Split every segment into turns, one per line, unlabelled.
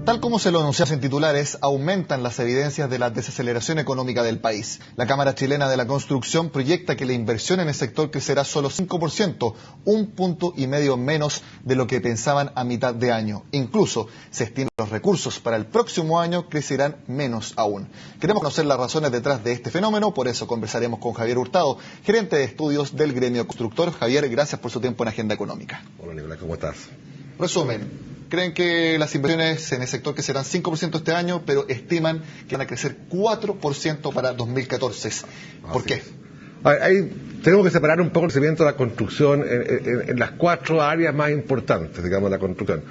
Tal como se lo anunciamos en titulares, aumentan las evidencias de la desaceleración económica del país. La Cámara Chilena de la Construcción proyecta que la inversión en el sector crecerá solo 5%, 1,5 puntos menos de lo que pensaban a mitad de año. Incluso se estima que los recursos para el próximo año crecerán menos aún. Queremos conocer las razones detrás de este fenómeno, por eso conversaremos con Javier Hurtado, gerente de estudios del gremio constructor. Javier, gracias por su tiempo en Agenda Económica.
Hola Nicolás, ¿cómo estás?
Resumen. Creen que las inversiones en el sector crecerán 5% este año, pero estiman que van a crecer 4% para 2014. ¿Por qué?
Tenemos que separar un poco el crecimiento de la construcción en las 4 áreas más importantes, digamos, de la construcción.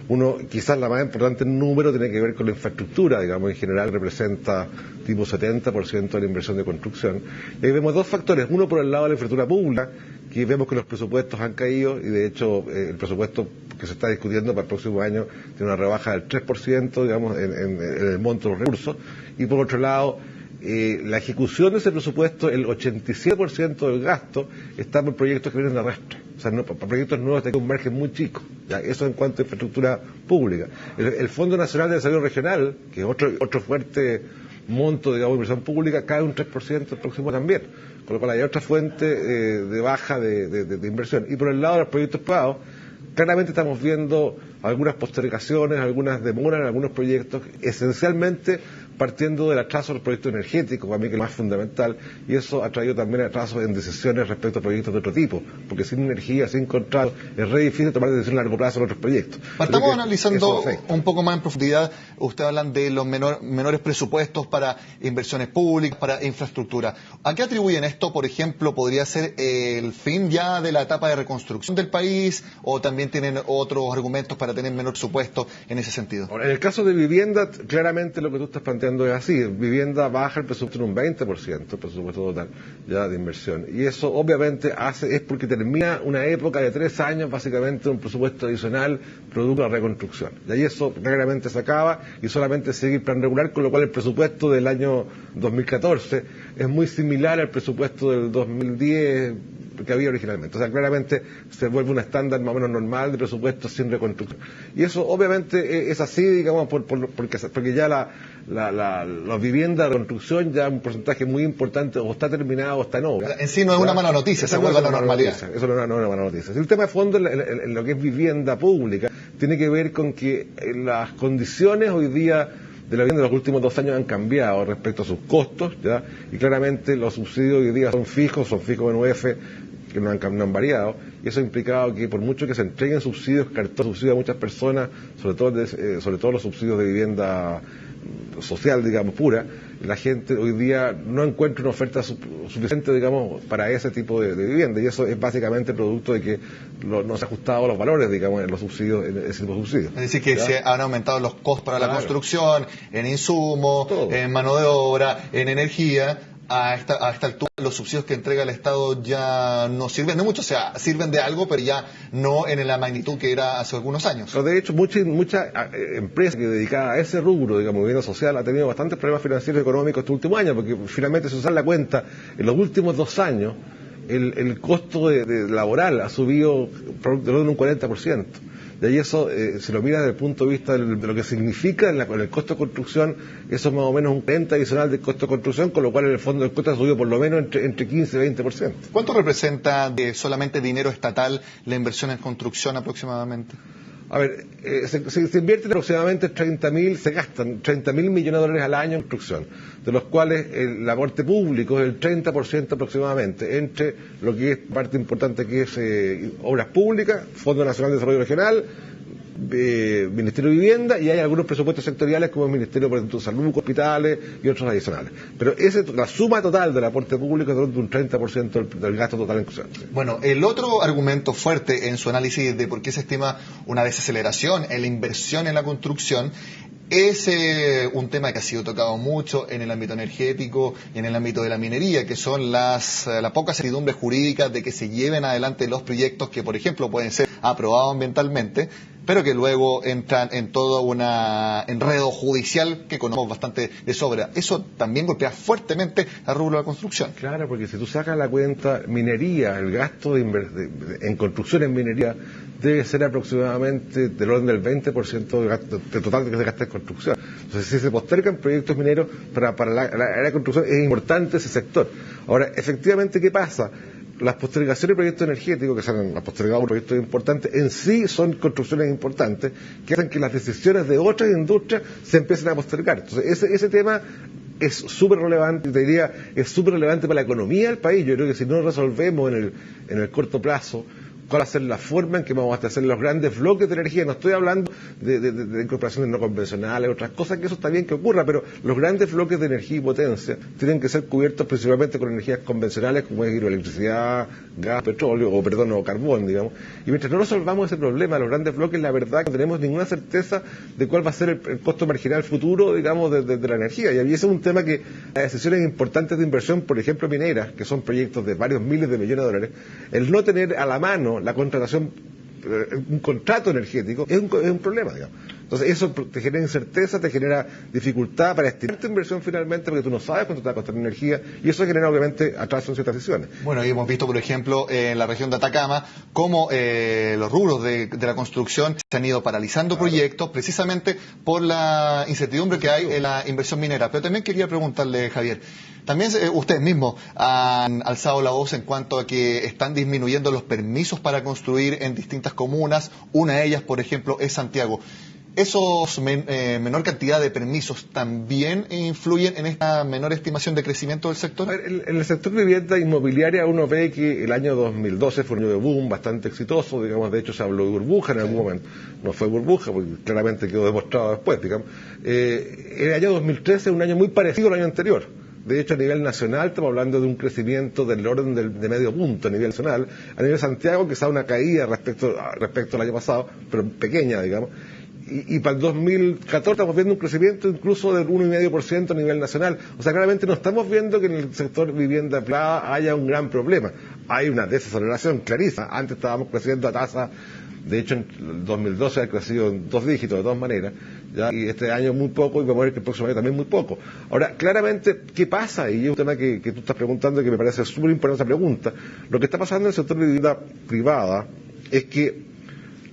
Uno, quizás la más importante en número, tiene que ver con la infraestructura, digamos, en general representa tipo 70% de la inversión de construcción. Y ahí vemos 2 factores. Uno, por el lado de la infraestructura pública, que vemos que los presupuestos han caído y de hecho el presupuesto que se está discutiendo para el próximo año tiene una rebaja del 3%, digamos, en el monto de los recursos. Y por otro lado, la ejecución de ese presupuesto, el 87% del gasto está por proyectos que vienen de arrastre. O sea, para proyectos nuevos tiene un margen muy chico. ¿Ya? Eso en cuanto a infraestructura pública. El Fondo Nacional de Desarrollo Regional, que es otro fuerte monto, digamos, de inversión pública, cae un 3% el próximo también. Con lo cual hay otra fuente de baja de inversión. Y por el lado de los proyectos privados, claramente estamos viendo algunas postergaciones, algunas demoras en algunos proyectos, esencialmente partiendo del atraso de los proyectos energéticos, para mí que es lo más fundamental, y eso ha traído también atrasos en decisiones respecto a proyectos de otro tipo, porque sin energía, sin contrato, es re difícil tomar decisiones a largo plazo en otros proyectos.
Partamos analizando un poco más en profundidad. Ustedes hablan de los menores presupuestos para inversiones públicas, para infraestructura. ¿A qué atribuyen esto? Por ejemplo, ¿podría ser el fin ya de la etapa de reconstrucción del país, o también tienen otros argumentos para tener menor presupuesto en ese sentido?
Ahora, en el caso de vivienda, claramente lo que tú estás planteando es así. Vivienda baja el presupuesto en un 20%, el presupuesto total ya de inversión. Y eso obviamente es porque termina una época de 3 años, básicamente un presupuesto adicional producto de la reconstrucción. Y ahí eso claramente se acaba y solamente sigue el plan regular, con lo cual el presupuesto del año 2014 es muy similar al presupuesto del 2010 que había originalmente. O sea, claramente se vuelve un estándar más o menos normal de presupuesto sin reconstrucción. Y eso obviamente es así, digamos, porque ya la vivienda de construcción ya un porcentaje muy importante o está terminado o está en obra.
En sí no es una mala noticia, se vuelve a la normalidad.
Eso no es una mala noticia. El tema de fondo en lo que es vivienda pública tiene que ver con que las condiciones hoy día de la vivienda de los últimos 2 años han cambiado respecto a sus costos, ¿ya? Y claramente los subsidios hoy día son fijos en UF, que no han variado, y eso ha implicado que por mucho que se entreguen subsidios, cartón subsidio a muchas personas, sobre todo los subsidios de vivienda social, digamos, pura, la gente hoy día no encuentra una oferta suficiente, digamos, para ese tipo de vivienda, y eso es básicamente producto de que no se han ajustado los valores, digamos, en los subsidios, en ese tipo de subsidios.
Es decir, que se han aumentado los costos para la construcción, en insumos,
todo,
en mano de obra, en energía. A esta altura los subsidios que entrega el Estado ya no sirven de mucho, o sea, sirven de algo, pero ya no en la magnitud que era hace algunos años.
Pero de hecho, muchas empresas que dedicadas a ese rubro, digamos, vivienda social, ha tenido bastantes problemas financieros y económicos este último año, porque finalmente, si se da la cuenta, en los últimos 2 años, el costo de laboral ha subido de un 40%. De ahí eso, si lo miras desde el punto de vista de lo que significa en el costo de construcción, eso es más o menos un 40% adicional del costo de construcción, con lo cual en el fondo el costo ha subido por lo menos entre 15 y 20%.
¿Cuánto representa de solamente dinero estatal la inversión en construcción aproximadamente?
A ver, se invierten aproximadamente se gastan 30.000 millones de dólares al año en construcción, de los cuales el aporte público es el 30% aproximadamente, entre lo que es parte importante que es obras públicas, Fondo Nacional de Desarrollo Regional, Ministerio de Vivienda, y hay algunos presupuestos sectoriales como el Ministerio de Salud, hospitales y otros adicionales. Pero la suma total del aporte público es de un 30% del gasto total en construcción.
Bueno, el otro argumento fuerte en su análisis de por qué se estima una desaceleración en la inversión en la construcción es un tema que ha sido tocado mucho en el ámbito energético y en el ámbito de la minería, que son la poca certidumbre jurídica de que se lleven adelante los proyectos que, por ejemplo, pueden ser aprobados ambientalmente, pero que luego entran en todo un enredo judicial que conocemos bastante de sobra. Eso también golpea fuertemente al rubro de la construcción.
Claro, porque si tú sacas la cuenta minería, el gasto en construcción en minería debe ser aproximadamente del orden del 20% del total que se gasta en construcción. Entonces, si se postergan proyectos mineros para la área de construcción, es importante ese sector. Ahora, efectivamente, ¿qué pasa? Las postergaciones de proyectos energéticos, que se han postergado proyectos importantes, en sí son construcciones importantes que hacen que las decisiones de otras industrias se empiecen a postergar. Entonces, ese tema es súper relevante, te diría, es súper relevante para la economía del país. Yo creo que si no lo resolvemos en el corto plazo, cuál va a ser la forma en que vamos a abastecer los grandes bloques de energía. No estoy hablando de incorporaciones no convencionales, otras cosas, que eso está bien que ocurra, pero los grandes bloques de energía y potencia tienen que ser cubiertos principalmente con energías convencionales como es hidroelectricidad, gas, petróleo, o carbón, digamos. Y mientras no resolvamos ese problema, los grandes bloques, la verdad que no tenemos ninguna certeza de cuál va a ser el costo marginal futuro, digamos, de la energía. Y ese es un tema que las decisiones importantes de inversión, por ejemplo, mineras, que son proyectos de varios miles de millones de dólares, el no tener a la mano la contratación, un contrato energético, es un problema, digamos. Entonces eso te genera incerteza, te genera dificultad para estimar tu inversión finalmente, porque tú no sabes cuánto te va a costar energía, y eso genera obviamente atraso en ciertas decisiones.
Bueno, y hemos visto, por ejemplo, en la región de Atacama, cómo los rubros de la construcción se han ido paralizando proyectos precisamente por la incertidumbre que hay en la inversión minera. Pero también quería preguntarle, Javier, también ustedes mismos han alzado la voz en cuanto a que están disminuyendo los permisos para construir en distintas comunas. Una de ellas, por ejemplo, es Santiago. ¿Esos menor cantidad de permisos también influyen en esta menor estimación de crecimiento del sector?
En el sector de vivienda inmobiliaria uno ve que el año 2012 fue un año de boom bastante exitoso, digamos, de hecho se habló de burbuja en algún momento. No fue burbuja, porque claramente quedó demostrado después, digamos. El año 2013 es un año muy parecido al año anterior. De hecho, a nivel nacional estamos hablando de un crecimiento del orden de medio punto a nivel nacional. A nivel Santiago, quizá una caída respecto al año pasado, pero pequeña, digamos. Y para el 2014 estamos viendo un crecimiento incluso del 1,5% a nivel nacional. O sea, claramente no estamos viendo que en el sector vivienda privada haya un gran problema. Hay una desaceleración clarísima. Antes estábamos creciendo a tasa, de hecho en el 2012 ha crecido en 2 dígitos de todas maneras, ¿ya? Y este año muy poco, y vamos a ver que el próximo año también muy poco. Ahora, claramente, ¿qué pasa? Y es un tema que tú estás preguntando y que me parece súper importante esa pregunta. Lo que está pasando en el sector de vivienda privada es que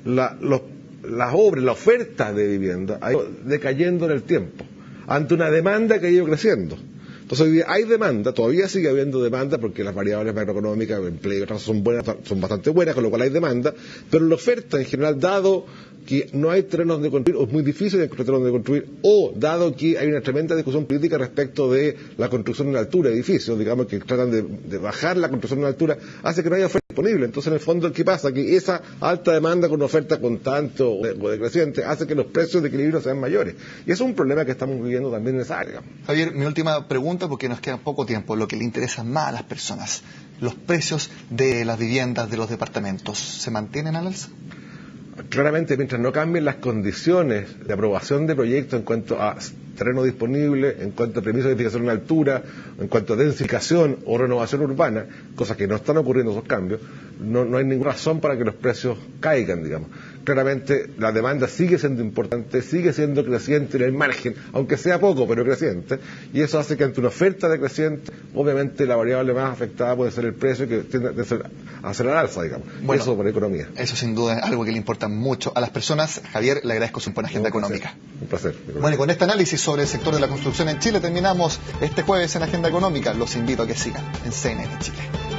las obras, la oferta de vivienda ha ido decayendo en el tiempo, ante una demanda que ha ido creciendo. Entonces hoy día hay demanda, todavía sigue habiendo demanda porque las variables macroeconómicas, empleo y otras son bastante buenas, con lo cual hay demanda, pero la oferta en general, dado que no hay terrenos donde construir, o es muy difícil encontrar terrenos donde construir, o dado que hay una tremenda discusión política respecto de la construcción en altura de edificios, digamos que tratan de bajar la construcción en altura, hace que no haya oferta disponible. Entonces, en el fondo, ¿qué pasa? Que esa alta demanda con una oferta constante o decreciente hace que los precios de equilibrio sean mayores. Y eso es un problema que estamos viviendo también en esa área.
Javier, mi última pregunta, porque nos queda poco tiempo, lo que le interesa más a las personas, los precios de las viviendas, de los departamentos, ¿se mantienen al alza?
Claramente, mientras no cambien las condiciones de aprobación de proyectos en cuanto a terreno disponible, en cuanto a permisos de edificación en altura, en cuanto a densificación o renovación urbana, cosas que no están ocurriendo esos cambios, no hay ninguna razón para que los precios caigan, digamos. Claramente la demanda sigue siendo importante, sigue siendo creciente en el margen, aunque sea poco, pero creciente, y eso hace que ante una oferta decreciente, obviamente la variable más afectada puede ser el precio, que tiende a ser al alza, digamos. Bueno, eso por la economía.
Eso sin duda es algo que le importa mucho a las personas. Javier, le agradezco su buena agenda económica.
Un placer.
Bueno, y con este análisis sobre el sector de la construcción en Chile terminamos este jueves en Agenda Económica. Los invito a que sigan en CNN Chile.